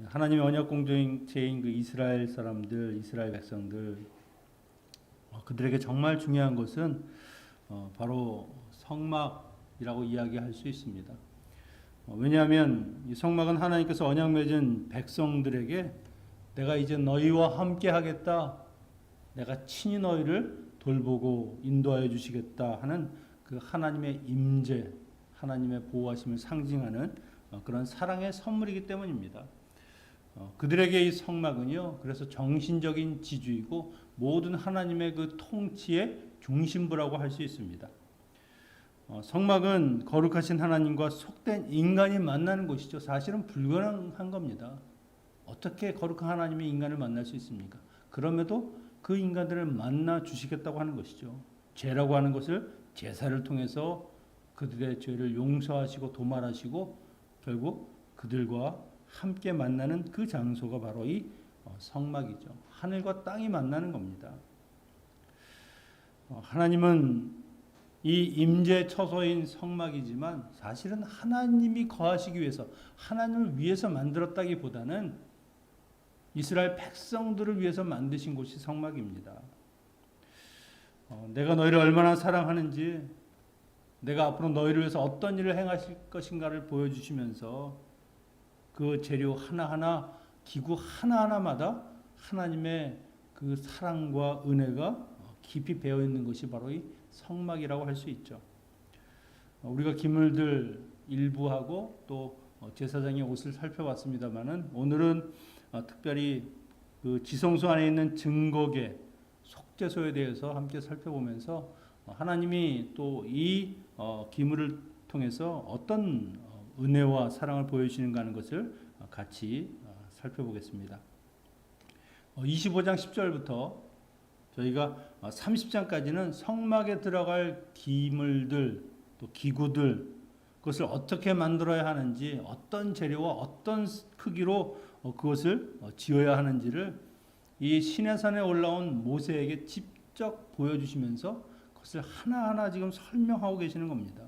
하나님의 언약 공동체인 그 이스라엘 사람들, 이스라엘 백성들, 그들에게 정말 중요한 것은 바로 성막이라고 이야기할 수 있습니다. 왜냐하면 이 성막은 하나님께서 언약 맺은 백성들에게 내가 이제 너희와 함께 하겠다, 내가 친히 너희를 돌보고 인도하여 주시겠다 하는 그 하나님의 임재, 하나님의 보호하심을 상징하는 그런 사랑의 선물이기 때문입니다. 그들에게 이 성막은요, 그래서 정신적인 지주이고 모든 하나님의 그 통치의 중심부라고 할 수 있습니다. 성막은 거룩하신 하나님과 속된 인간이 만나는 곳이죠. 사실은 불가능한 겁니다. 어떻게 거룩한 하나님이 인간을 만날 수 있습니까? 그럼에도 그 인간들을 만나 주시겠다고 하는 것이죠. 죄라고 하는 것을 제사를 통해서 그들의 죄를 용서하시고 도말하시고 결국 그들과 함께 만나는 그 장소가 바로 이 성막이죠. 하늘과 땅이 만나는 겁니다. 하나님은 이 임재 처소인 성막이지만 사실은 하나님이 거하시기 위해서, 하나님을 위해서 만들었다기보다는 이스라엘 백성들을 위해서 만드신 곳이 성막입니다. 내가 너희를 얼마나 사랑하는지, 내가 앞으로 너희를 위해서 어떤 일을 행하실 것인가를 보여주시면서 그 재료 하나하나, 기구 하나하나마다 하나님의 그 사랑과 은혜가 깊이 배어 있는 것이 바로 이 성막이라고 할 수 있죠. 우리가 기물들 일부하고 또 제사장의 옷을 살펴봤습니다만은 오늘은 특별히 그 지성소 안에 있는 증거계 속죄소에 대해서 함께 살펴보면서 하나님이 또 이 기물을 통해서 어떤 은혜와 사랑을 보여주시는가 하는 것을 같이 살펴보겠습니다. 25장 10절부터 저희가 30장까지는 성막에 들어갈 기물들, 또 기구들, 그것을 어떻게 만들어야 하는지, 어떤 재료와 어떤 크기로 그것을 지어야 하는지를 이 시내산에 올라온 모세에게 직접 보여주시면서 그것을 하나하나 지금 설명하고 계시는 겁니다.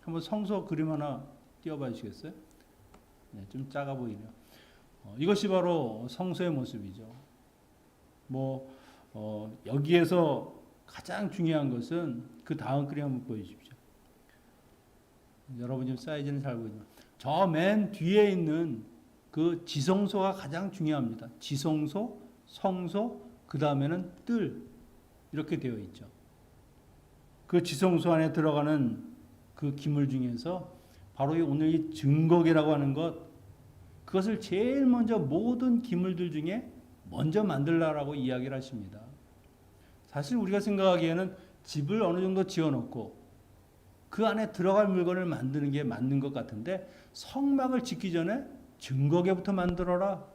한번 성소 그림 하나 띄워봐 주시겠어요? 네, 좀 작아 보이네요. 이것이 바로 성소의 모습이죠. 여기에서 가장 중요한 것은 그 다음 그림 한번 보여주십시오. 여러분 지금 사이즈는 잘 보이지만 저 맨 뒤에 있는 그 지성소가 가장 중요합니다. 지성소, 성소, 그 다음에는 뜰, 이렇게 되어 있죠. 그 지성소 안에 들어가는 그 기물 중에서 바로 오늘 이 증거계라고 하는 것, 그것을 제일 먼저 모든 기물들 중에 먼저 만들라라고 이야기를 하십니다. 사실 우리가 생각하기에는 집을 어느 정도 지어놓고 그 안에 들어갈 물건을 만드는 게 맞는 것 같은데, 성막을 짓기 전에 증거계부터 만들어라.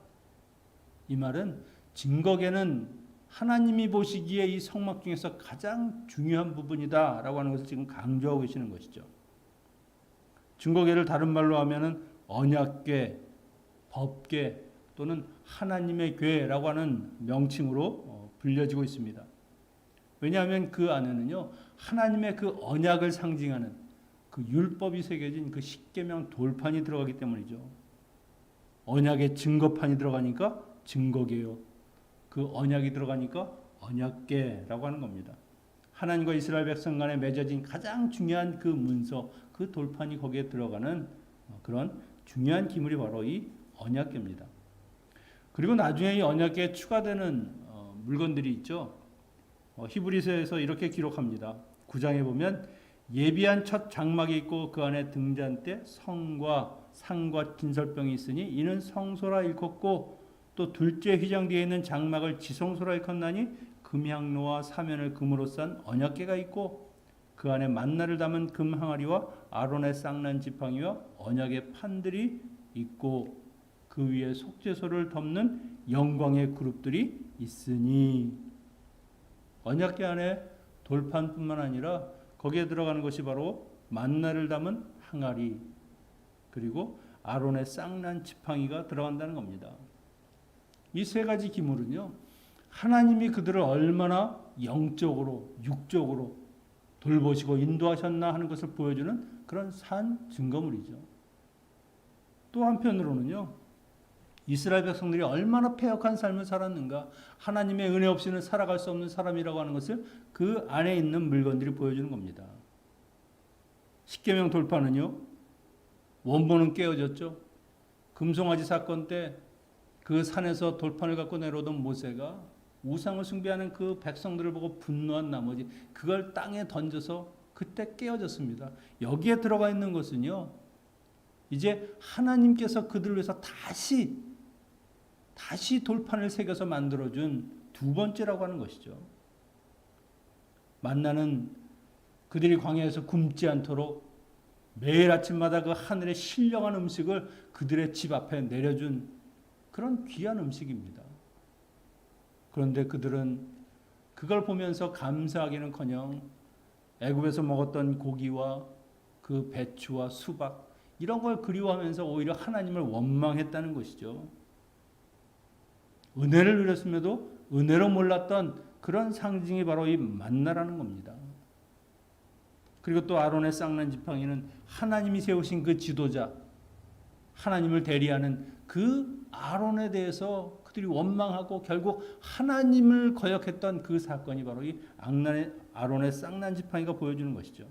이 말은 증거계는 하나님이 보시기에 이 성막 중에서 가장 중요한 부분이다라고 하는 것을 지금 강조하고 계시는 것이죠. 증거계를 다른 말로 하면은 언약궤, 법궤 또는 하나님의 궤라고 하는 명칭으로 불려지고 있습니다. 왜냐하면 그 안에는요, 하나님의 그 언약을 상징하는 그 율법이 새겨진 그 십계명 돌판이 들어가기 때문이죠. 언약의 증거판이 들어가니까 증거궤요. 그 언약이 들어가니까 언약궤라고 하는 겁니다. 하나님과 이스라엘 백성 간에 맺어진 가장 중요한 그 문서, 그 돌판이 거기에 들어가는 그런 중요한 기물이 바로 이 언약궤입니다. 그리고 나중에 이 언약궤에 추가되는 물건들이 있죠. 히브리서에서 이렇게 기록합니다. 9장에 보면 예비한 첫 장막이 있고 그 안에 등잔대, 성과 상과 진설병이 있으니 이는 성소라 일컫고, 또 둘째 휘장 뒤에 있는 장막을 지성소라 일컫나니 금향로와 사면을 금으로 싼 언약궤가 있고 그 안에 만나를 담은 금 항아리와 아론의 쌍난 지팡이와 언약의 판들이 있고 그 위에 속죄소를 덮는 영광의 그룹들이 있으니, 언약궤 안에 돌판뿐만 아니라 거기에 들어가는 것이 바로 만나를 담은 항아리, 그리고 아론의 쌍난 지팡이가 들어간다는 겁니다. 이 세 가지 기물은요, 하나님이 그들을 얼마나 영적으로, 육적으로 돌보시고 인도하셨나 하는 것을 보여주는 그런 산 증거물이죠. 또 한편으로는요, 이스라엘 백성들이 얼마나 패역한 삶을 살았는가, 하나님의 은혜 없이는 살아갈 수 없는 사람이라고 하는 것을 그 안에 있는 물건들이 보여주는 겁니다. 십계명 돌파는요, 원본은 깨어졌죠. 금송아지 사건 때 그 산에서 돌판을 갖고 내려오던 모세가 우상을 숭배하는 그 백성들을 보고 분노한 나머지 그걸 땅에 던져서 그때 깨어졌습니다. 여기에 들어가 있는 것은요, 이제 하나님께서 그들을 위해서 다시 돌판을 새겨서 만들어준 두 번째라고 하는 것이죠. 만나는 그들이 광야에서 굶지 않도록 매일 아침마다 그 하늘의 신령한 음식을 그들의 집 앞에 내려준 그런 귀한 음식입니다. 그런데 그들은 그걸 보면서 감사하기는커녕 애굽에서 먹었던 고기와 그 배추와 수박 이런 걸 그리워하면서 오히려 하나님을 원망했다는 것이죠. 은혜를 누렸음에도 은혜로 몰랐던 그런 상징이 바로 이 만나라는 겁니다. 그리고 또 아론의 쌍난 지팡이는 하나님이 세우신 그 지도자, 하나님을 대리하는 그 아론에 대해서 그들이 원망하고 결국 하나님을 거역했던 그 사건이 바로 이 아론의 쌍난 지팡이가 보여주는 것이죠.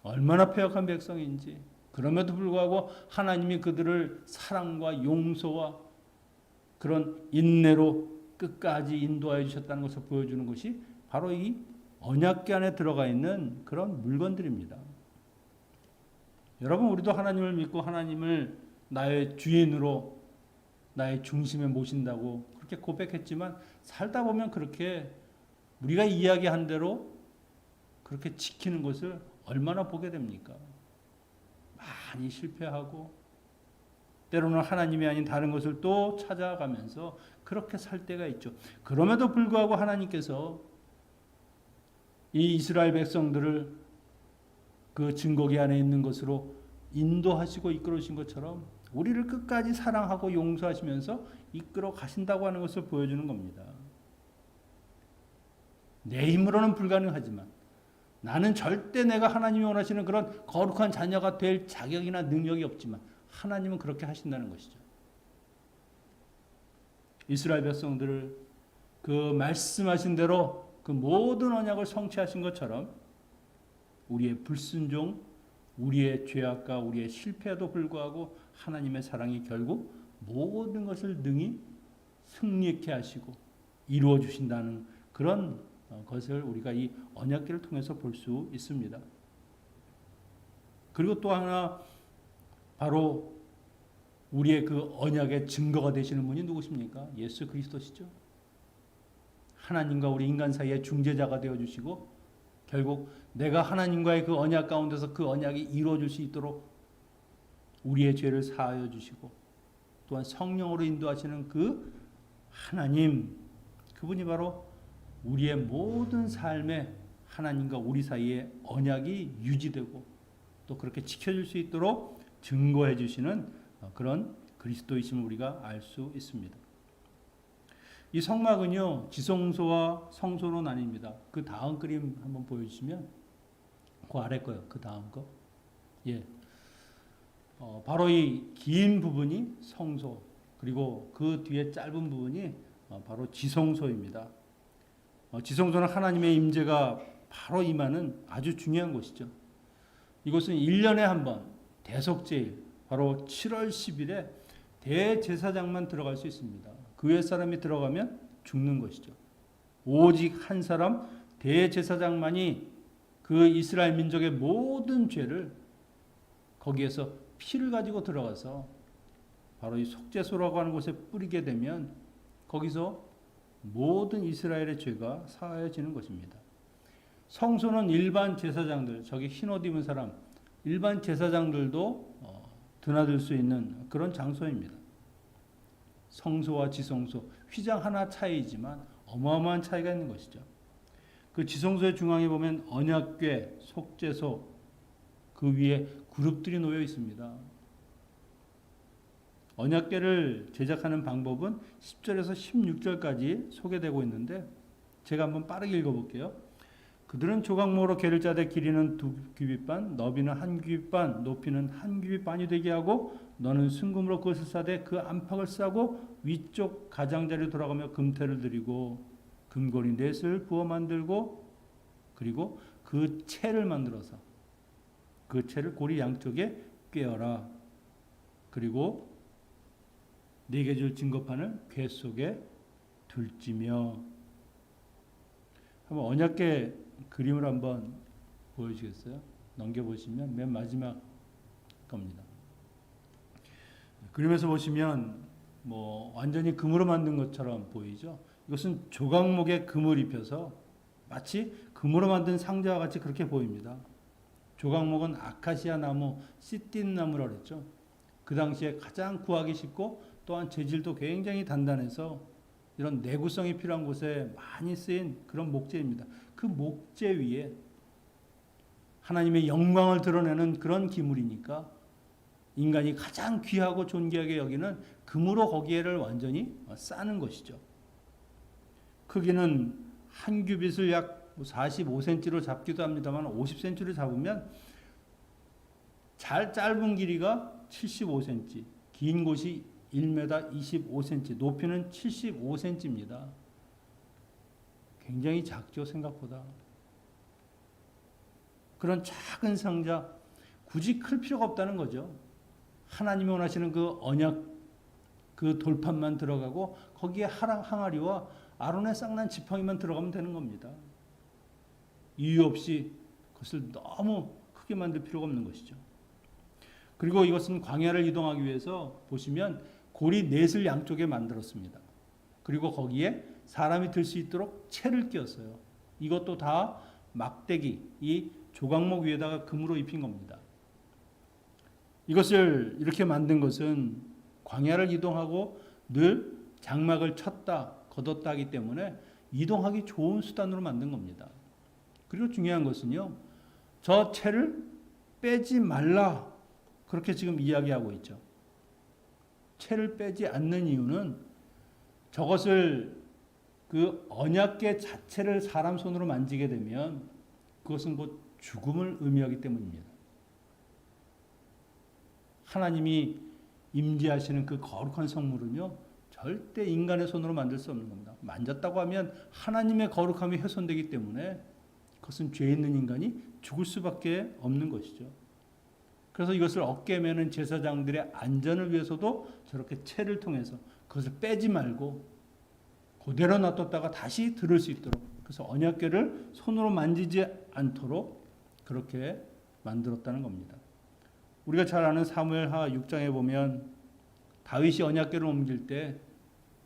얼마나 패역한 백성인지, 그럼에도 불구하고 하나님이 그들을 사랑과 용서와 그런 인내로 끝까지 인도하여 주셨다는 것을 보여주는 것이 바로 이 언약궤 안에 들어가 있는 그런 물건들입니다. 여러분, 우리도 하나님을 믿고 하나님을 나의 주인으로 나의 중심에 모신다고 그렇게 고백했지만 살다 보면 그렇게 우리가 이야기한 대로 그렇게 지키는 것을 얼마나 보게 됩니까? 많이 실패하고 때로는 하나님이 아닌 다른 것을 또 찾아가면서 그렇게 살 때가 있죠. 그럼에도 불구하고 하나님께서 이 이스라엘 백성들을 그 증거기 안에 있는 것으로 인도하시고 이끌어주신 것처럼 우리를 끝까지 사랑하고 용서하시면서 이끌어 가신다고 하는 것을 보여주는 겁니다. 내 힘으로는 불가능하지만 나는 절대 내가 하나님이 원하시는 그런 거룩한 자녀가 될 자격이나 능력이 없지만 하나님은 그렇게 하신다는 것이죠. 이스라엘 백성들을 그 말씀하신 대로 그 모든 언약을 성취하신 것처럼 우리의 불순종, 우리의 죄악과 우리의 실패에도 불구하고 하나님의 사랑이 결국 모든 것을 능히 승리케 하시고 이루어 주신다는 그런 것을 우리가 이 언약궤를 통해서 볼 수 있습니다. 그리고 또 하나 바로 우리의 그 언약의 증거가 되시는 분이 누구십니까? 예수 그리스도시죠. 하나님과 우리 인간 사이의 중재자가 되어 주시고 결국 내가 하나님과의 그 언약 가운데서 그 언약이 이루어질 수 있도록 우리의 죄를 사하여 주시고 또한 성령으로 인도하시는 그 하나님, 그분이 바로 우리의 모든 삶에 하나님과 우리 사이에 언약이 유지되고 또 그렇게 지켜질 수 있도록 증거해 주시는 그런 그리스도이심을 우리가 알 수 있습니다. 이 성막은요, 지성소와 성소로 나뉩니다. 그 다음 그림 한번 보여주시면, 그 아래 거요. 그 다음 거. 예. 바로 이 긴 부분이 성소, 그리고 그 뒤에 짧은 부분이 바로 지성소입니다. 지성소는 하나님의 임재가 바로 임하는 아주 중요한 곳이죠. 이곳은 1년에 한 번, 대속제일, 바로 7월 10일에 대제사장만 들어갈 수 있습니다. 그 외 사람이 들어가면 죽는 것이죠. 오직 한 사람 대제사장만이 그 이스라엘 민족의 모든 죄를 거기에서 피를 가지고 들어가서 바로 이 속죄소라고 하는 곳에 뿌리게 되면 거기서 모든 이스라엘의 죄가 사하여지는 것입니다. 성소는 일반 제사장들, 저기 흰옷 입은 사람, 일반 제사장들도 드나들 수 있는 그런 장소입니다. 성소와 지성소, 휘장 하나 차이지만 어마어마한 차이가 있는 것이죠. 그 지성소의 중앙에 보면 언약궤, 속죄소, 그 위에 그룹들이 놓여 있습니다. 언약궤를 제작하는 방법은 10절에서 16절까지 소개되고 있는데 제가 한번 빠르게 읽어볼게요. 그들은 조각목으로 개를 짜되 길이는 2규빗반, 너비는 1규빗반, 높이는 1규빗반이 되게 하고 너는 순금으로 그것을 싸되 그 안팎을 싸고 위쪽 가장자리로 돌아가며 금태를 드리고 금고리 넷을 부어 만들고 그리고 그 채를 만들어서 그 채를 고리 양쪽에 꿰어라. 그리고 4개 줄 증거판을 궤 속에 둘지며. 한번 언약궤 그림을 한번 보여주시겠어요? 넘겨보시면 맨 마지막 겁니다. 그림에서 보시면 뭐 완전히 금으로 만든 것처럼 보이죠? 이것은 조각목에 금을 입혀서 마치 금으로 만든 상자와 같이 그렇게 보입니다. 조각목은 아카시아 나무, 씨띠 나무라고 그랬죠. 그 당시에 가장 구하기 쉽고 또한 재질도 굉장히 단단해서 이런 내구성이 필요한 곳에 많이 쓰인 그런 목재입니다. 그 목재 위에 하나님의 영광을 드러내는 그런 기물이니까 인간이 가장 귀하고 존귀하게 여기는 금으로 거기에를 완전히 싸는 것이죠. 크기는 1규빗을 약 45cm로 잡기도 합니다만 50cm로 잡으면 잘 짧은 길이가 75cm, 긴 곳이 1m 25cm, 높이는 75cm입니다. 굉장히 작죠, 생각보다. 그런 작은 상자 굳이 클 필요가 없다는 거죠. 하나님이 원하시는 그 언약 그 돌판만 들어가고 거기에 항아리와 아론의 쌍난 지팡이만 들어가면 되는 겁니다. 이유 없이 그것을 너무 크게 만들 필요가 없는 것이죠. 그리고 이것은 광야를 이동하기 위해서 보시면 고리 넷을 양쪽에 만들었습니다. 그리고 거기에 사람이 들 수 있도록 채를 끼웠어요. 이것도 다 막대기, 이 조각목 위에다가 금으로 입힌 겁니다. 이것을 이렇게 만든 것은 광야를 이동하고 늘 장막을 쳤다, 걷었다 하기 때문에 이동하기 좋은 수단으로 만든 겁니다. 그리고 중요한 것은요, 저 채를 빼지 말라. 그렇게 지금 이야기하고 있죠. 채를 빼지 않는 이유는 저것을 그 언약궤 자체를 사람 손으로 만지게 되면 그것은 곧 죽음을 의미하기 때문입니다. 하나님이 임재하시는 그 거룩한 성물은요, 절대 인간의 손으로 만들 수 없는 겁니다. 만졌다고 하면 하나님의 거룩함이 훼손되기 때문에 그것은 죄 있는 인간이 죽을 수밖에 없는 것이죠. 그래서 이것을 어깨에 매는 제사장들의 안전을 위해서도 저렇게 채를 통해서 그것을 빼지 말고 그대로 놔뒀다가 다시 들을 수 있도록, 그래서 언약궤를 손으로 만지지 않도록 그렇게 만들었다는 겁니다. 우리가 잘 아는 사무엘하 6장에 보면 다윗이 언약궤를 옮길 때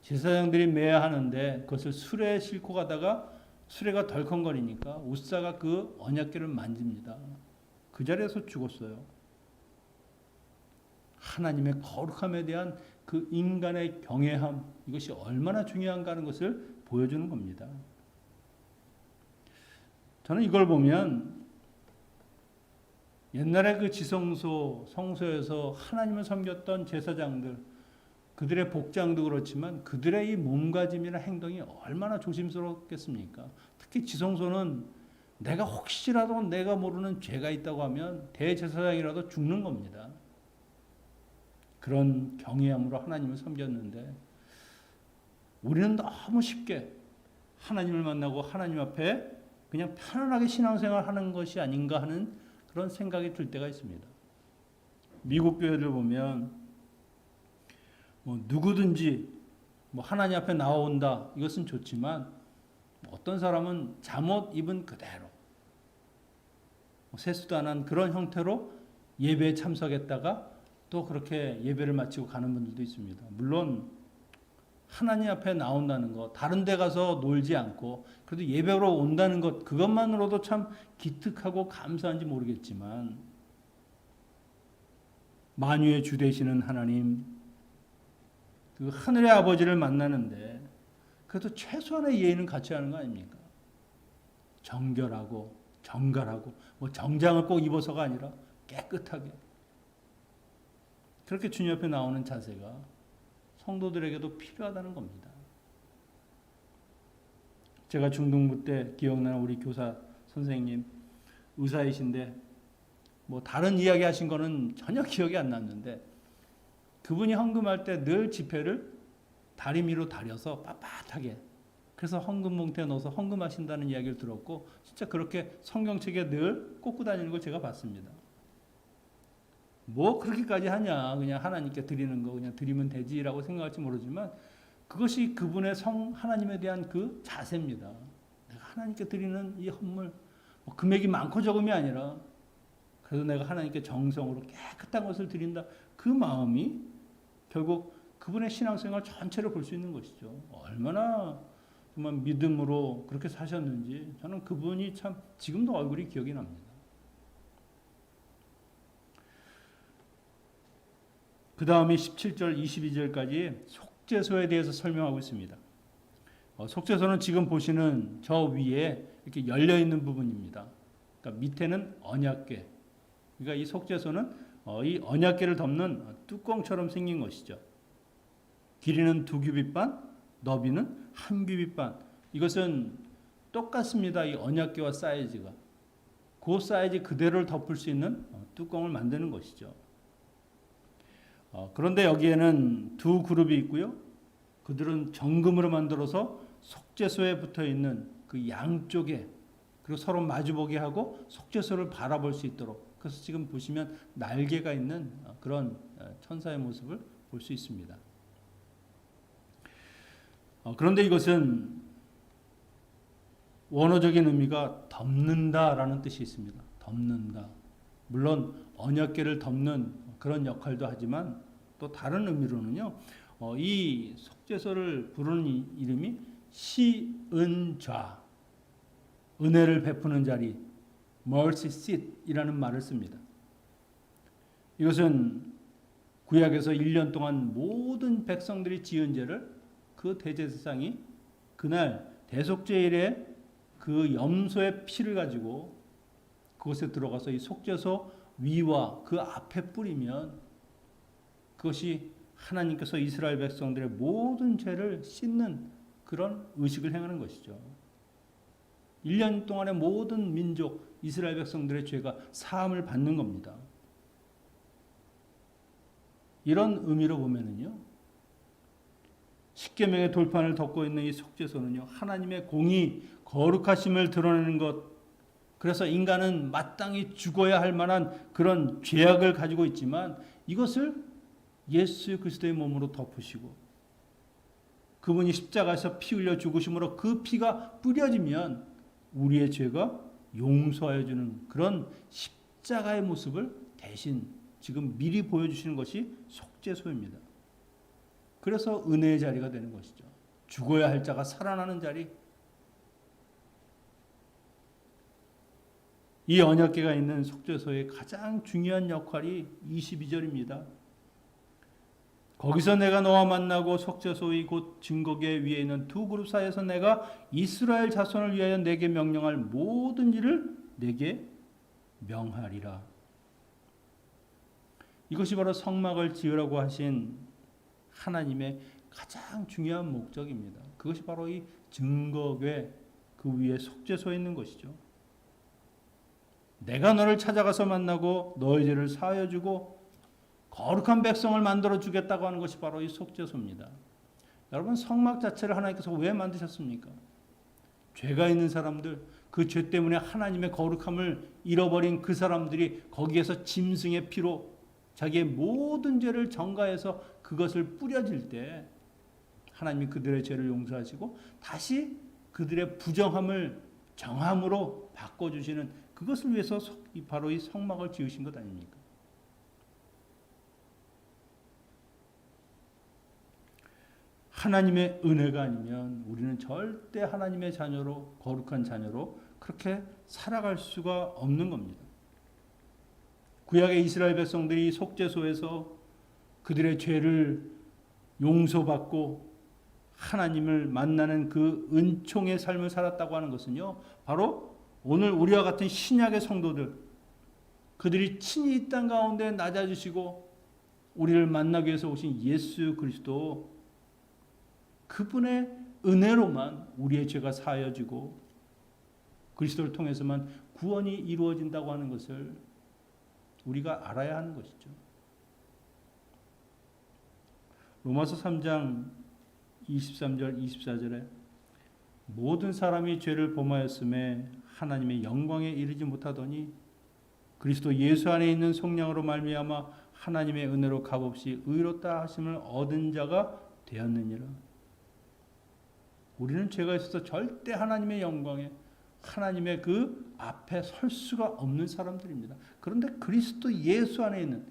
제사장들이 매야 하는데 그것을 수레에 싣고 가다가 수레가 덜컹거리니까 우사가 그 언약궤를 만집니다. 그 자리에서 죽었어요. 하나님의 거룩함에 대한 그 인간의 경외함, 이것이 얼마나 중요한가 하는 것을 보여주는 겁니다. 저는 이걸 보면 옛날에 그 지성소, 성소에서 하나님을 섬겼던 제사장들, 그들의 복장도 그렇지만 그들의 이 몸가짐이나 행동이 얼마나 조심스럽겠습니까? 특히 지성소는 내가 혹시라도 내가 모르는 죄가 있다고 하면 대제사장이라도 죽는 겁니다. 그런 경외함으로 하나님을 섬겼는데 우리는 너무 쉽게 하나님을 만나고 하나님 앞에 그냥 편안하게 신앙생활 하는 것이 아닌가 하는 그런 생각이 들 때가 있습니다. 미국 교회를 보면 뭐 누구든지 뭐 하나님 앞에 나온다, 이것은 좋지만 어떤 사람은 잠옷 입은 그대로 세수도 안 한 그런 형태로 예배에 참석했다가 또 그렇게 예배를 마치고 가는 분들도 있습니다. 물론 하나님 앞에 나온다는 것, 다른 데 가서 놀지 않고 그래도 예배로 온다는 것, 그것만으로도 참 기특하고 감사한지 모르겠지만 만유의 주 되시는 하나님, 그 하늘의 아버지를 만나는데 그래도 최소한의 예의는 갖춰야 하는 거 아닙니까? 정결하고 정갈하고 뭐 정장을 꼭 입어서가 아니라 깨끗하게 그렇게 주님 앞에 나오는 자세가 성도들에게도 필요하다는 겁니다. 제가 중등부 때 기억나는 우리 교사 선생님 의사이신데 뭐 다른 이야기 하신 거는 전혀 기억이 안 났는데 그분이 헌금할 때 늘 지폐를 다리미로 다려서 빳빳하게 그래서 헌금 봉투에 넣어서 헌금하신다는 이야기를 들었고 진짜 그렇게 성경책에 늘 꽂고 다니는 걸 제가 봤습니다. 뭐 그렇게까지 하냐 그냥 하나님께 드리는 거 그냥 드리면 되지라고 생각할지 모르지만 그것이 그분의 하나님에 대한 그 자세입니다. 내가 하나님께 드리는 이 헌물 뭐 금액이 많고 적음이 아니라 그래도 내가 하나님께 정성으로 깨끗한 것을 드린다. 그 마음이 결국 그분의 신앙생활 전체를 볼 수 있는 것이죠. 얼마나 정말 믿음으로 그렇게 사셨는지 저는 그분이 참 지금도 얼굴이 기억이 납니다. 그 다음에 17절 22절까지 속죄소에 대해서 설명하고 있습니다. 속죄소는 지금 보시는 저 위에 이렇게 열려 있는 부분입니다. 그러니까 밑에는 언약궤. 그러니까 이 속죄소는 이 언약궤를 덮는 뚜껑처럼 생긴 것이죠. 길이는 2규빗 반, 너비는 1규빗 반. 이것은 똑같습니다. 이 언약궤와 사이즈가. 그 사이즈 그대로를 덮을 수 있는 뚜껑을 만드는 것이죠. 그런데 여기에는 두 그룹이 있고요. 그들은 정금으로 만들어서 속죄소에 붙어 있는 그 양쪽에 그리고 서로 마주보게 하고 속죄소를 바라볼 수 있도록 그래서 지금 보시면 날개가 있는 그런 천사의 모습을 볼 수 있습니다. 그런데 이것은 원어적인 의미가 덮는다라는 뜻이 있습니다. 덮는다. 물론 언약궤를 덮는 그런 역할도 하지만 또 다른 의미로는요. 이 속죄소를 부르는 이름이 시은좌, 은혜를 베푸는 자리, mercy seat이라는 말을 씁니다. 이것은 구약에서 1년 동안 모든 백성들이 지은 죄를 그 대제사장이 그날 대속죄일에 그 염소의 피를 가지고 그곳에 들어가서 이 속죄소 위와 그 앞에 뿌리면 그것이 하나님께서 이스라엘 백성들의 모든 죄를 씻는 그런 의식을 행하는 것이죠. 1년 동안의 모든 민족 이스라엘 백성들의 죄가 사함을 받는 겁니다. 이런 의미로 보면은요. 십계명의 돌판을 덮고 있는 이 속죄소는요. 하나님의 공의, 거룩하심을 드러내는 것. 그래서 인간은 마땅히 죽어야 할 만한 그런 죄악을 가지고 있지만 이것을 예수 그리스도의 몸으로 덮으시고 그분이 십자가에서 피 흘려 죽으심으로 그 피가 뿌려지면 우리의 죄가 용서하여 주는 그런 십자가의 모습을 대신 지금 미리 보여주시는 것이 속죄소입니다. 그래서 은혜의 자리가 되는 것이죠. 죽어야 할 자가 살아나는 자리. 이 언약궤가 있는 속죄소의 가장 중요한 역할이 22절입니다. 거기서 내가 너와 만나고 속죄소의 곧 증거궤 위에 있는 두 그룹 사이에서 내가 이스라엘 자손을 위하여 내게 명령할 모든 일을 내게 명하리라. 이것이 바로 성막을 지으라고 하신 하나님의 가장 중요한 목적입니다. 그것이 바로 이 증거궤 그 위에 속죄소에 있는 것이죠. 내가 너를 찾아가서 만나고 너의 죄를 사하여 주고 거룩한 백성을 만들어 주겠다고 하는 것이 바로 이 속죄소입니다. 여러분 성막 자체를 하나님께서 왜 만드셨습니까? 죄가 있는 사람들, 그 죄 때문에 하나님의 거룩함을 잃어버린 그 사람들이 거기에서 짐승의 피로 자기의 모든 죄를 전가해서 그것을 뿌려질 때 하나님이 그들의 죄를 용서하시고 다시 그들의 부정함을 정함으로 바꿔주시는 그것을 위해서 바로 이 성막을 지으신 것 아닙니까? 하나님의 은혜가 아니면 우리는 절대 하나님의 자녀로 거룩한 자녀로 그렇게 살아갈 수가 없는 겁니다. 구약의 이스라엘 백성들이 속죄소에서 그들의 죄를 용서받고 하나님을 만나는 그 은총의 삶을 살았다고 하는 것은요. 바로 오늘 우리와 같은 신약의 성도들 그들이 친히 이 땅 가운데 낮아지시고 우리를 만나기 위해서 오신 예수 그리스도 그분의 은혜로만 우리의 죄가 사하여지고 그리스도를 통해서만 구원이 이루어진다고 하는 것을 우리가 알아야 하는 것이죠. 로마서 3장 23절 24절에 모든 사람이 죄를 범하였음에 하나님의 영광에 이르지 못하더니 그리스도 예수 안에 있는 속량으로 말미암아 하나님의 은혜로 값없이 의롭다 하심을 얻은 자가 되었느니라. 우리는 죄가 있어서 절대 하나님의 영광에 하나님의 그 앞에 설 수가 없는 사람들입니다. 그런데 그리스도 예수 안에 있는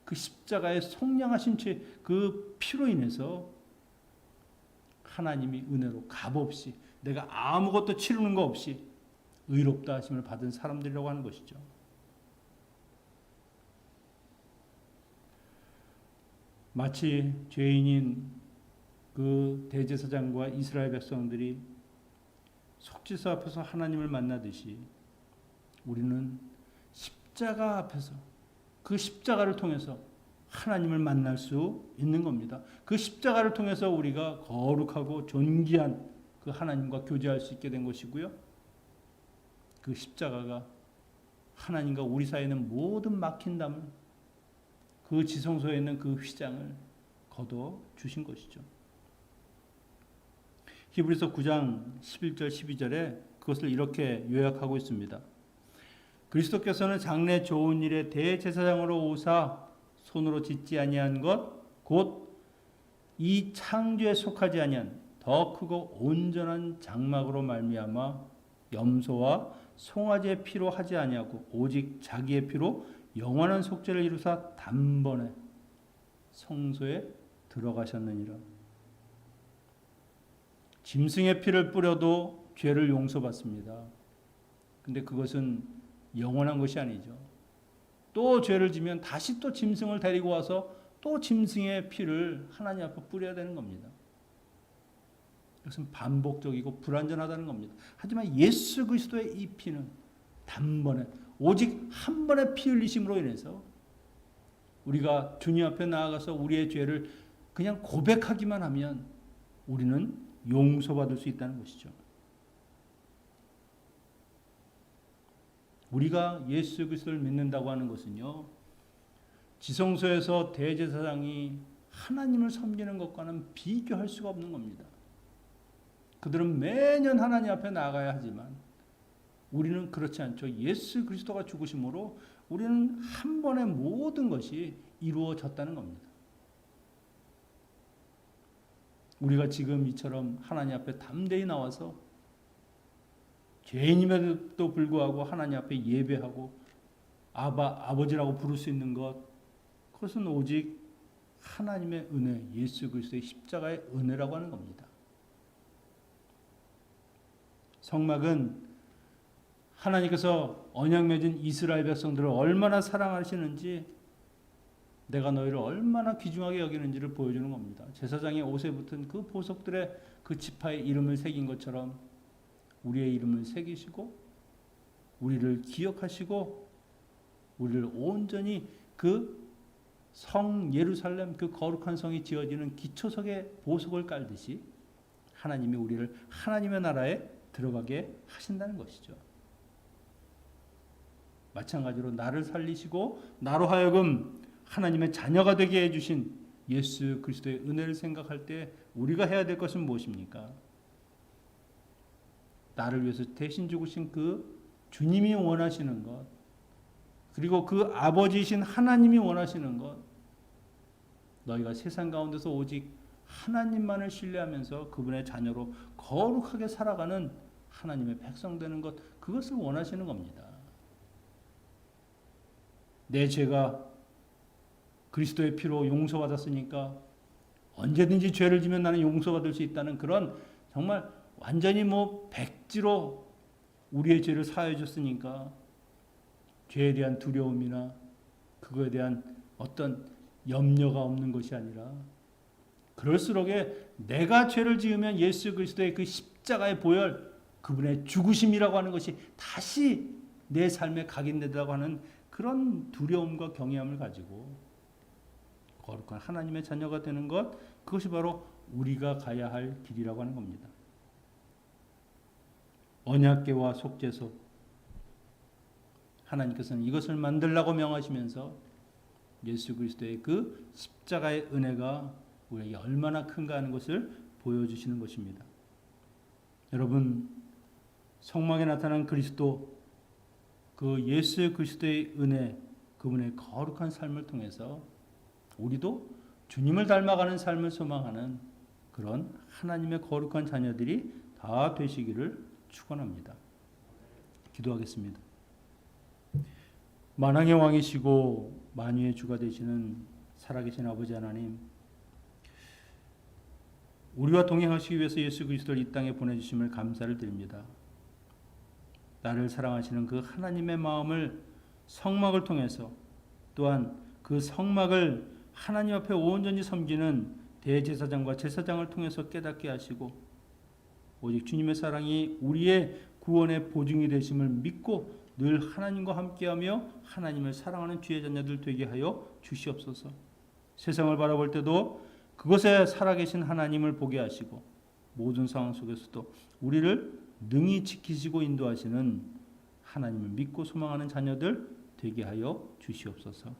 그 십자가의 속량하신 죄 그 피로 인해서 하나님이 은혜로 값없이 내가 아무것도 치르는 거 없이 의롭다 하심을 받은 사람들이라고 하는 것이죠. 마치 죄인인 그 대제사장과 이스라엘 백성들이 속죄소 앞에서 하나님을 만나듯이 우리는 십자가 앞에서 그 십자가를 통해서 하나님을 만날 수 있는 겁니다. 그 십자가를 통해서 우리가 거룩하고 존귀한 그 하나님과 교제할 수 있게 된 것이고요. 그 십자가가 하나님과 우리 사이에 있는 모든 막힌 담을 그 지성소에 있는 그 휘장을 거둬 주신 것이죠. 히브리서 9장 11절 12절에 그것을 이렇게 요약하고 있습니다. 그리스도께서는 장래 좋은 일의 대제사장으로 오사 손으로 짓지 아니한 것 곧 이 창조에 속하지 아니한 더 크고 온전한 장막으로 말미암아 염소와 송아지의 피로 하지 아니하고 오직 자기의 피로 영원한 속죄를 이루사 단번에 성소에 들어가셨느니라. 짐승의 피를 뿌려도 죄를 용서받습니다. 근데 그것은 영원한 것이 아니죠. 또 죄를 지면 다시 또 짐승을 데리고 와서 또 짐승의 피를 하나님 앞에 뿌려야 되는 겁니다. 이것은 반복적이고 불완전하다는 겁니다. 하지만 예수 그리스도의 이 피는 단번에 오직 한 번의 피 흘리심으로 인해서 우리가 주님 앞에 나아가서 우리의 죄를 그냥 고백하기만 하면 우리는 용서받을 수 있다는 것이죠. 우리가 예수 그리스도를 믿는다고 하는 것은요, 지성소에서 대제사장이 하나님을 섬기는 것과는 비교할 수가 없는 겁니다. 그들은 매년 하나님 앞에 나가야 하지만 우리는 그렇지 않죠. 예수 그리스도가 죽으심으로 우리는 한 번에 모든 것이 이루어졌다는 겁니다. 우리가 지금 이처럼 하나님 앞에 담대히 나와서 죄인임에도 불구하고 하나님 앞에 예배하고 아버지라고 부를 수 있는 것, 그것은 오직 하나님의 은혜, 예수 그리스도의 십자가의 은혜라고 하는 겁니다. 성막은 하나님께서 언약 맺은 이스라엘 백성들을 얼마나 사랑하시는지, 내가 너희를 얼마나 귀중하게 여기는지를 보여주는 겁니다. 제사장의 옷에 붙은 그 보석들의 그 지파의 이름을 새긴 것처럼 우리의 이름을 새기시고 우리를 기억하시고 우리를 온전히 그 성 예루살렘, 그 거룩한 성이 지어지는 기초석에 보석을 깔듯이 하나님이 우리를 하나님의 나라에 들어가게 하신다는 것이죠. 마찬가지로 나를 살리시고 나로 하여금 하나님의 자녀가 되게 해주신 예수 그리스도의 은혜를 생각할 때 우리가 해야 될 것은 무엇입니까? 나를 위해서 대신 죽으신 그 주님이 원하시는 것, 그리고 그 아버지이신 하나님이 원하시는 것, 너희가 세상 가운데서 오직 하나님만을 신뢰하면서 그분의 자녀로 거룩하게 살아가는 하나님의 백성 되는 것, 그것을 원하시는 겁니다. 내 죄가 그리스도의 피로 용서받았으니까 언제든지 죄를 지면 나는 용서받을 수 있다는 그런 정말 완전히 백지로 우리의 죄를 사하여 줬으니까 죄에 대한 두려움이나 그거에 대한 어떤 염려가 없는 것이 아니라, 그럴수록에 내가 죄를 지으면 예수 그리스도의 그 십자가의 보혈, 그분의 죽으심이라고 하는 것이 다시 내 삶에 각인된다고 하는 그런 두려움과 경외함을 가지고 거룩한 하나님의 자녀가 되는 것, 그것이 바로 우리가 가야 할 길이라고 하는 겁니다. 언약궤와 속죄소, 하나님께서는 이것을 만들라고 명하시면서 예수 그리스도의 그 십자가의 은혜가 우리에게 얼마나 큰가 하는 것을 보여주시는 것입니다. 여러분, 성막에 나타난 그리스도, 그 예수 그리스도의 은혜, 그분의 거룩한 삶을 통해서 우리도 주님을 닮아가는 삶을 소망하는 그런 하나님의 거룩한 자녀들이 다 되시기를 축원합니다. 기도하겠습니다. 만왕의 왕이시고 만유의 주가 되시는 살아계신 아버지 하나님, 우리와 동행하시기 위해서 예수 그리스도를 이 땅에 보내주심을 감사를 드립니다. 나를 사랑하시는 그 하나님의 마음을 성막을 통해서, 또한 그 성막을 하나님 앞에 온전히 섬기는 대제사장과 제사장을 통해서 깨닫게 하시고, 오직 주님의 사랑이 우리의 구원의 보증이 되심을 믿고 늘 하나님과 함께하며 하나님을 사랑하는 주의 자녀들 되게 하여 주시옵소서. 세상을 바라볼 때도 그곳에 살아계신 하나님을 보게 하시고, 모든 상황 속에서도 우리를 능히 지키시고 인도하시는 하나님을 믿고 소망하는 자녀들 되게 하여 주시옵소서.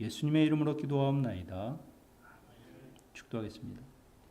예수님의 이름으로 기도하옵나이다. 축도하겠습니다.